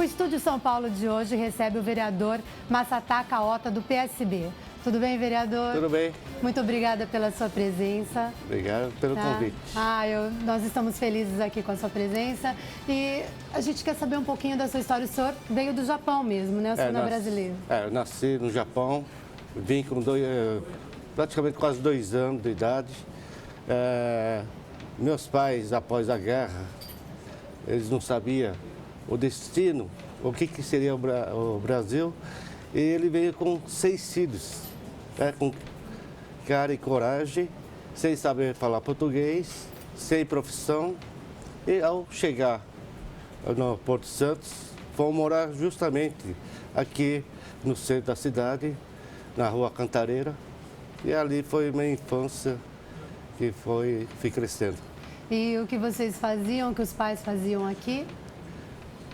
Estúdio São Paulo de hoje recebe o vereador Massataka Ota, do PSB. Tudo bem, vereador? Tudo bem. Muito obrigada pela sua presença. Obrigado pelo convite. Nós estamos felizes aqui com a sua presença. E a gente quer saber um pouquinho da sua história. O senhor veio do Japão mesmo, né? O senhor não é brasileiro. Eu nasci no Japão, vim com praticamente quase 2 anos de idade. Meus pais, após a guerra, eles não sabiam o destino, o que seria o Brasil. E ele veio com 6 filhos, com cara e coragem, sem saber falar português, sem profissão. E ao chegar no Porto Santos, fomos morar justamente aqui no centro da cidade, na Rua Cantareira. E ali foi minha infância que fui crescendo. E o que vocês faziam, o que os pais faziam aqui?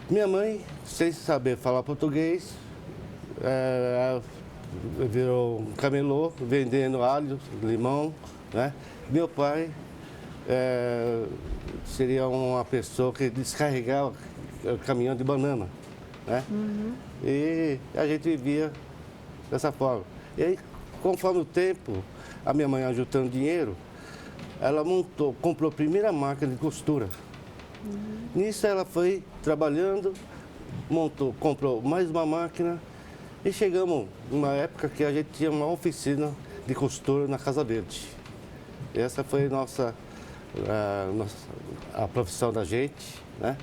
Minha mãe, sem saber falar português, virou um camelô, vendendo alho, limão, né? Meu pai seria uma pessoa que descarregava o caminhão de banana, né? E a gente vivia dessa forma. E aí, conforme o tempo, a minha mãe ajuntando dinheiro, ela comprou a primeira máquina de costura. Nisso ela foi trabalhando, comprou mais uma máquina. E chegamos numa época que a gente tinha uma oficina de costura na Casa Verde. Essa foi a profissão da gente, né?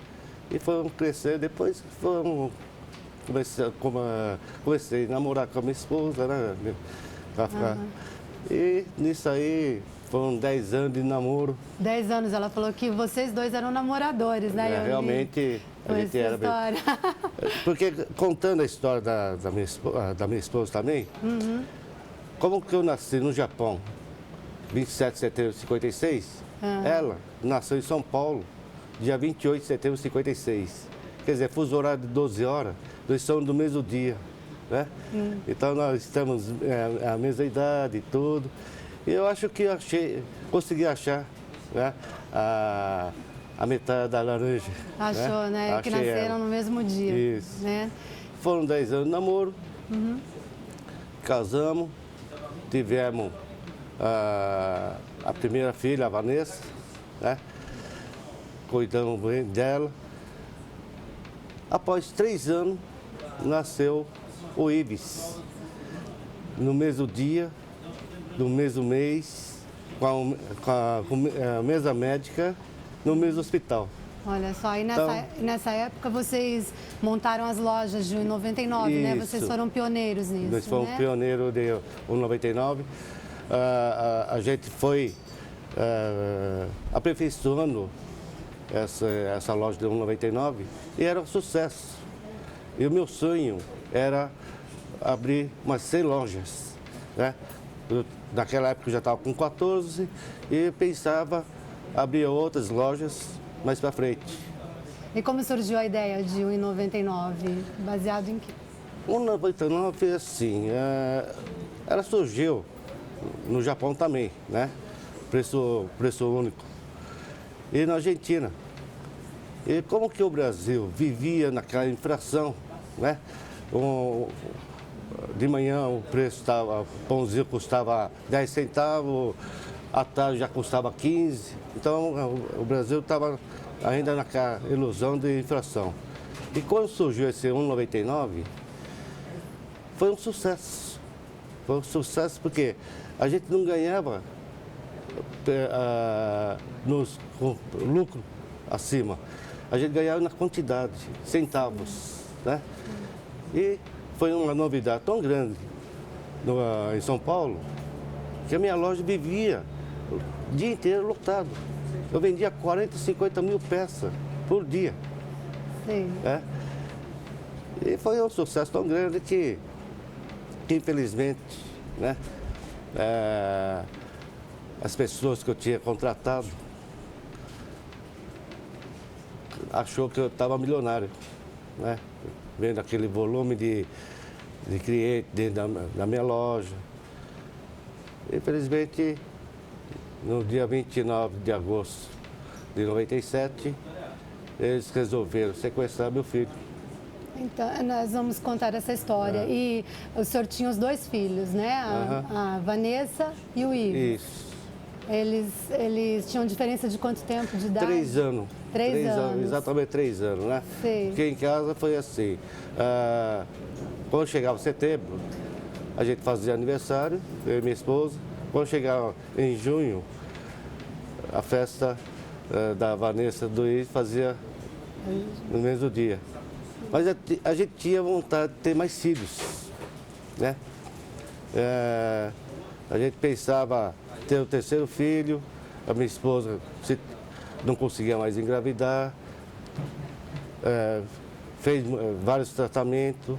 E fomos crescer, depois comecei a namorar com a minha esposa, né? E nisso aí foram 10 anos de namoro. 10 anos, ela falou que vocês dois eram namoradores, né? Realmente, a gente era bem. Porque contando a história da minha esposa também, como que eu nasci no Japão, 27 de setembro de 56, ela nasceu em São Paulo, dia 28 de setembro de 56. Quer dizer, fuso horário de 12 horas, nós somos do mesmo dia, né? Então nós estamos a mesma idade e tudo. E eu acho que consegui achar, né, a metade da laranja. Achou, né? Que nasceram no mesmo dia. Isso. Né? Foram 10 anos de namoro, casamos, tivemos a primeira filha, a Vanessa, né? Cuidamos bem dela. Após 3 anos, nasceu o Ibis, no mesmo dia, no mesmo mês, com a mesa médica, no mesmo hospital. Olha só, e nessa época vocês montaram as lojas de 99, né? Vocês foram pioneiros nisso, Nós fomos pioneiros de 99. A gente foi aperfeiçoando essa loja de 99 e era um sucesso. E o meu sonho era abrir umas 100 lojas, né? Naquela época eu já estava com 14 e pensava abrir outras lojas mais para frente. E como surgiu a ideia de 1,99? Baseado em quê? 1,99 foi assim, ela surgiu no Japão também, né? Preço único. E na Argentina. E como que o Brasil vivia naquela inflação, né? De manhã o preço estava, pãozinho custava 10 centavos, à tarde já custava 15. Então o Brasil estava ainda naquela ilusão de inflação. E quando surgiu esse 1,99, foi um sucesso. Foi um sucesso porque a gente não ganhava com lucro acima. A gente ganhava na quantidade, centavos, né? E foi uma novidade tão grande em São Paulo que a minha loja vivia o dia inteiro lotado. Eu vendia 40, 50 mil peças por dia. Sim. E foi um sucesso tão grande que infelizmente, né, as pessoas que eu tinha contratado achou que eu estava milionário, né? Vendo aquele volume de clientes dentro da minha loja. Infelizmente, no dia 29 de agosto de 97, eles resolveram sequestrar meu filho. Então, nós vamos contar essa história. E o senhor tinha os 2 filhos, né? A Vanessa e o Ives. Isso. Eles tinham diferença de quanto tempo de idade? 3 anos. 3 anos. Exatamente 3 anos, né? Sim. Porque em casa foi assim. Quando chegava setembro, a gente fazia aniversário, eu e minha esposa. Quando chegava em junho, a festa da Vanessa do Ives fazia no mesmo dia. Mas a gente tinha vontade de ter mais filhos, né? A gente pensava ter o 3º filho, a minha esposa não conseguia mais engravidar, fez vários tratamentos.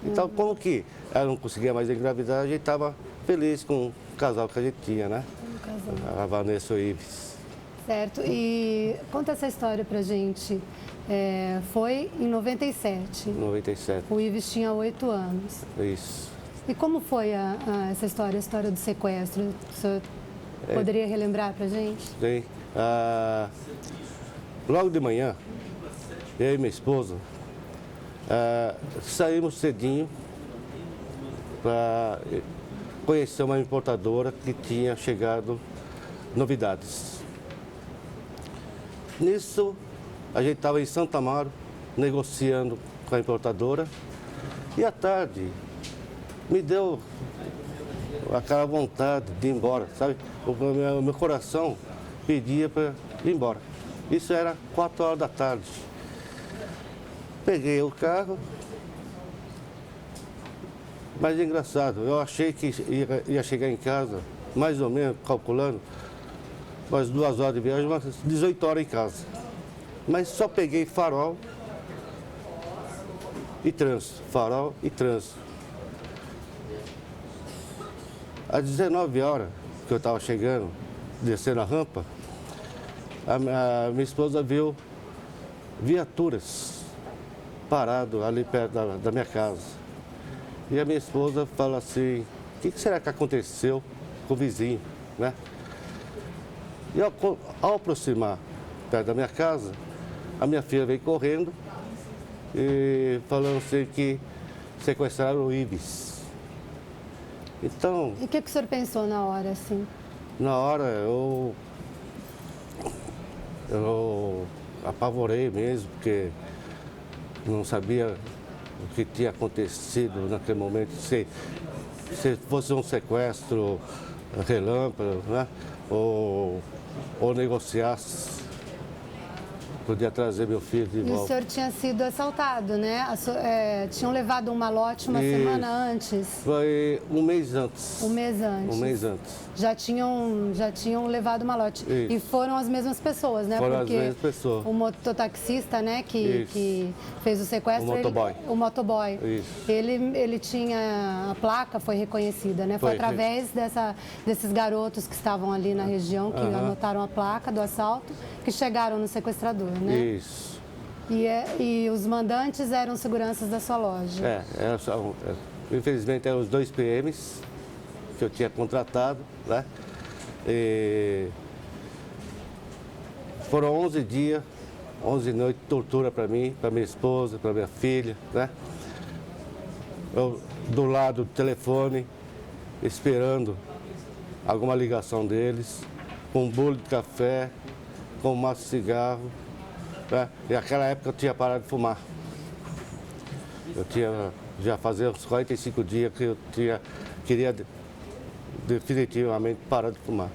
Então, como que ela não conseguia mais engravidar, a gente estava feliz com o casal que a gente tinha, né? A Vanessa e o Ives. Certo. E conta essa história pra gente. Foi em 97. 97. O Ives tinha 8 anos. Isso. E como foi essa história, a história do sequestro? O senhor poderia relembrar pra gente? Sim. Logo de manhã, eu e minha esposa saímos cedinho para conhecer uma importadora que tinha chegado novidades. Nisso, a gente estava em Santo Amaro, negociando com a importadora, e à tarde me deu aquela vontade de ir embora, sabe? O meu coração pedia para ir embora. Isso era 4 horas da tarde. Peguei o carro, mas é engraçado, eu achei que ia chegar em casa, mais ou menos, calculando, umas 2 horas de viagem, umas 18 horas em casa. Mas só peguei farol e trânsito, farol e trânsito. Às 19 horas que eu estava chegando, descendo a rampa, a minha esposa viu viaturas paradas ali perto da minha casa. E a minha esposa fala assim, o que será que aconteceu com o vizinho, né? E ao aproximar perto da minha casa, a minha filha veio correndo e falando assim que sequestraram o Ives. Então... E o que o senhor pensou na hora, assim? Na hora eu apavorei mesmo, porque não sabia o que tinha acontecido naquele momento. Se fosse um sequestro relâmpago, né? Ou negociasse, podia trazer meu filho de volta. E o senhor tinha sido assaltado, né? Tinham levado um malote uma semana antes? Foi um mês antes. Um mês antes. Um mês antes. Já tinham levado o malote. Isso. E foram as mesmas pessoas, né? Foram porque as mesmas pessoas. O mototaxista, né, que fez o sequestro... O motoboy. O motoboy. Isso. Ele tinha... A placa foi reconhecida, né? Foi através desses garotos que estavam ali na região, que anotaram a placa do assalto, que chegaram no sequestrador, né? Isso. E os mandantes eram seguranças da sua loja. Infelizmente eram os 2 PMs que eu tinha contratado, né? E foram 11 dias, 11 noites de tortura para mim, para minha esposa, para minha filha, né? Eu do lado do telefone, esperando alguma ligação deles, com um bolo de café, com um maço de cigarro, né? E naquela época eu tinha parado de fumar. Eu tinha, já fazia uns 45 dias que eu queria definitivamente parar de fumar.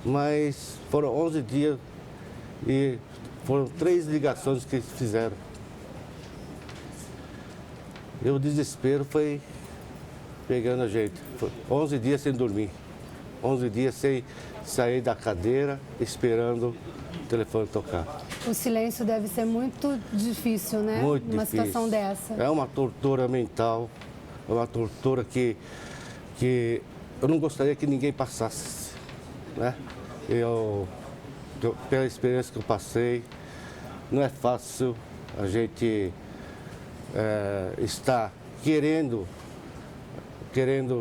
Mas foram 11 dias e foram 3 ligações que eles fizeram. E o desespero foi pegando a gente. Foi 11 dias sem dormir, 11 dias sem sair da cadeira, esperando o telefone tocar. O silêncio deve ser muito difícil, né? Muito Numa difícil. situação dessa. É uma tortura mental, é uma tortura que eu não gostaria que ninguém passasse, né? Pela experiência que eu passei, não é fácil a gente estar querendo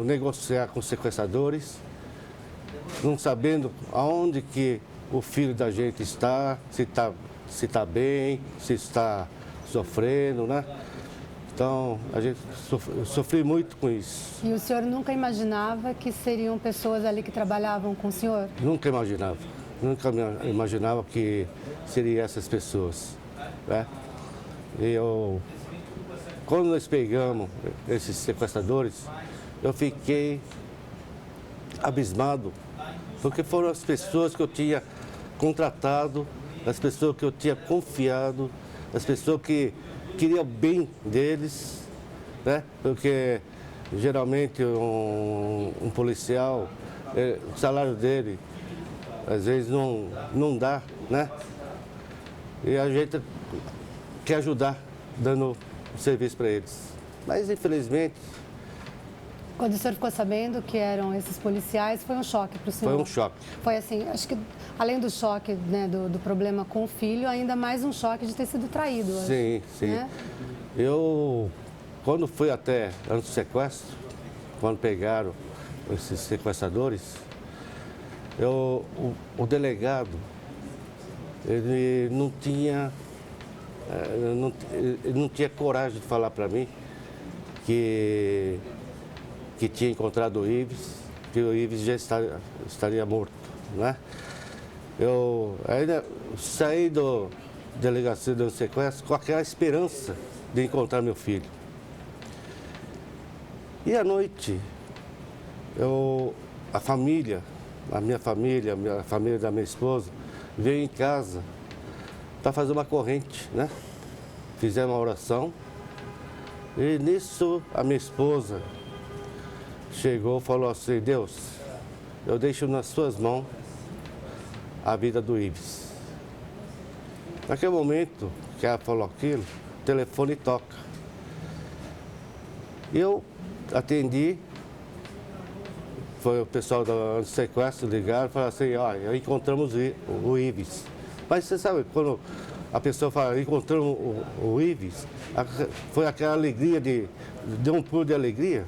negociar com sequestradores, não sabendo aonde que o filho da gente está, se está bem, se está sofrendo, né? Então, a gente sofri muito com isso. E o senhor nunca imaginava que seriam pessoas ali que trabalhavam com o senhor? Nunca imaginava que seriam essas pessoas, né? Quando nós pegamos esses sequestradores, eu fiquei abismado, porque foram as pessoas que eu tinha contratado, as pessoas que eu tinha confiado, as pessoas que queriam o bem deles, né? Porque geralmente um policial, o salário dele às vezes não dá, né? E a gente quer ajudar dando serviço para eles. Mas infelizmente... Quando o senhor ficou sabendo que eram esses policiais, foi um choque para o senhor? Foi um choque. Foi assim, acho que além do choque, né, do problema com o filho, ainda mais um choque de ter sido traído. Sim, acho, sim. Né? Eu, quando fui até antes do sequestro, quando pegaram esses sequestradores, o delegado, ele não tinha coragem de falar para mim que tinha encontrado o Ives, que o Ives já estaria morto, né? Eu ainda saí da delegacia do sequestro com aquela esperança de encontrar meu filho. E à noite, a minha família da minha esposa, veio em casa para fazer uma corrente, né? Fizemos uma oração e nisso a minha esposa chegou e falou assim: Deus, eu deixo nas suas mãos a vida do Ives. Naquele momento que ela falou aquilo, o telefone toca. Eu atendi, foi o pessoal do sequestro ligaram e falaram assim: olha, encontramos o Ives. Mas você sabe, quando a pessoa fala, encontramos o Ives, foi aquela alegria, deu um pulo de alegria,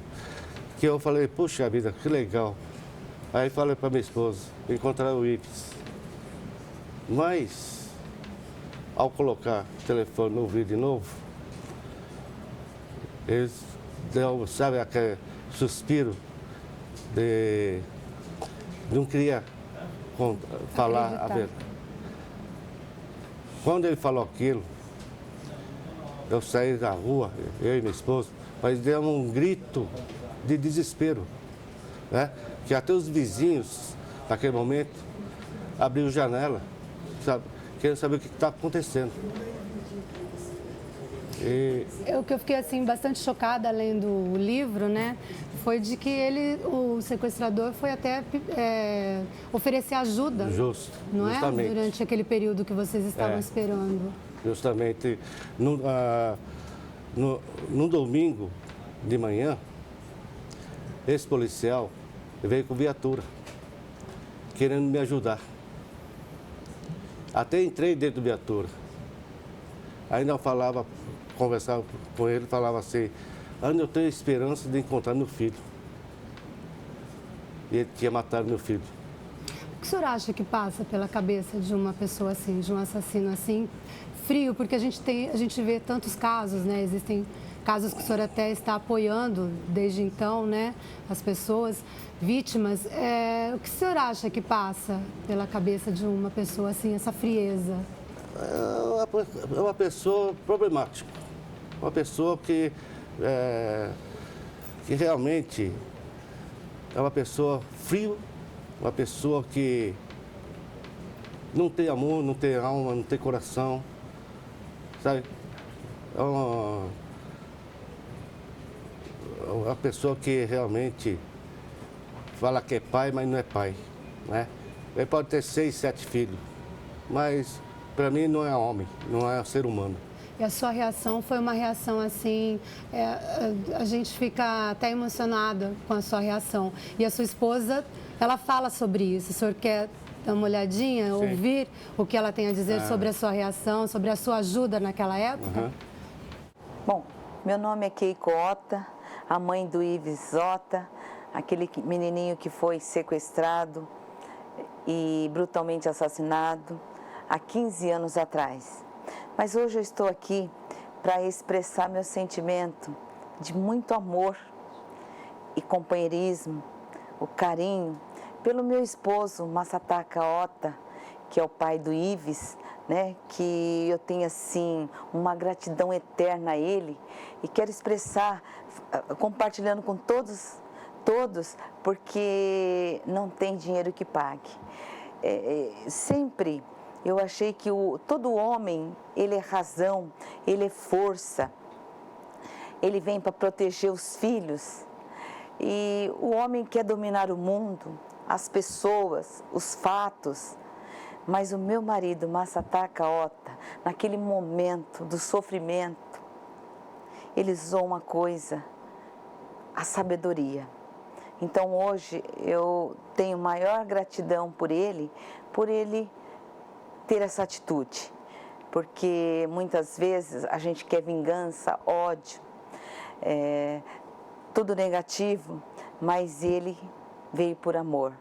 que eu falei: puxa vida, que legal. Aí falei para minha esposa: encontrar o Ives. Mas, ao colocar o telefone no ouvido de novo, eles deu, sabe, aquele suspiro de não queria falar a verdade. Quando ele falou aquilo, eu saí da rua, eu e minha esposa, mas deu um grito de desespero, né? Que até os vizinhos, naquele momento, abriram janela, sabe, querendo saber o que está acontecendo. O que eu fiquei assim bastante chocada lendo o livro, né, foi de que o sequestrador foi até oferecer ajuda. Justo, não justamente. Durante aquele período que vocês estavam esperando. Justamente. No domingo de manhã, esse policial veio com viatura, querendo me ajudar. Até entrei dentro da viatura. Ainda conversava com ele, falava assim: ainda eu tenho esperança de encontrar meu filho. E ele tinha matado meu filho. O que o senhor acha que passa pela cabeça de uma pessoa assim, de um assassino assim, frio? Porque a gente vê tantos casos, né? Existem casos que o senhor até está apoiando desde então, né? As pessoas vítimas. O que o senhor acha que passa pela cabeça de uma pessoa assim, essa frieza? É uma pessoa problemática, uma pessoa que realmente é uma pessoa fria, uma pessoa que não tem amor, não tem alma, não tem coração, sabe? É uma pessoa que realmente fala que é pai, mas não é pai, né? Ele pode ter 6, 7 filhos, mas para mim não é homem, não é ser humano. E a sua reação foi uma reação assim, a gente fica até emocionada com a sua reação. E a sua esposa, ela fala sobre isso. O senhor quer dar uma olhadinha, Sim. Ouvir o que ela tem a dizer sobre a sua reação, sobre a sua ajuda naquela época? Uhum. Bom, meu nome é Keiko Ota, a mãe do Ives Ota, aquele menininho que foi sequestrado e brutalmente assassinado há 15 anos atrás. Mas hoje eu estou aqui para expressar meu sentimento de muito amor e companheirismo, o carinho pelo meu esposo, Massataka Ota, que é o pai do Ives, né? Que eu tenho, assim, uma gratidão eterna a ele e quero expressar, compartilhando com todos, porque não tem dinheiro que pague. Sempre eu achei que todo homem, ele é razão, ele é força, ele vem para proteger os filhos. E o homem quer dominar o mundo, as pessoas, os fatos. Mas o meu marido, Massataka Ota, naquele momento do sofrimento, ele usou uma coisa, a sabedoria. Então hoje eu tenho maior gratidão por ele ter essa atitude. Porque muitas vezes a gente quer vingança, ódio, tudo negativo, mas ele veio por amor.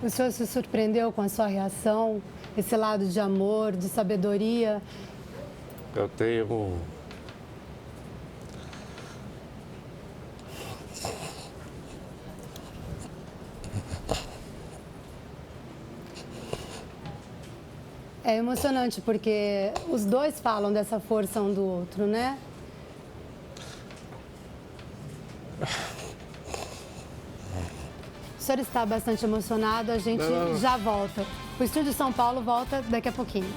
O senhor se surpreendeu com a sua reação, esse lado de amor, de sabedoria? Eu tenho É emocionante porque os dois falam dessa força um do outro, né? O senhor está bastante emocionado, a gente já volta. O Estúdio São Paulo volta daqui a pouquinho.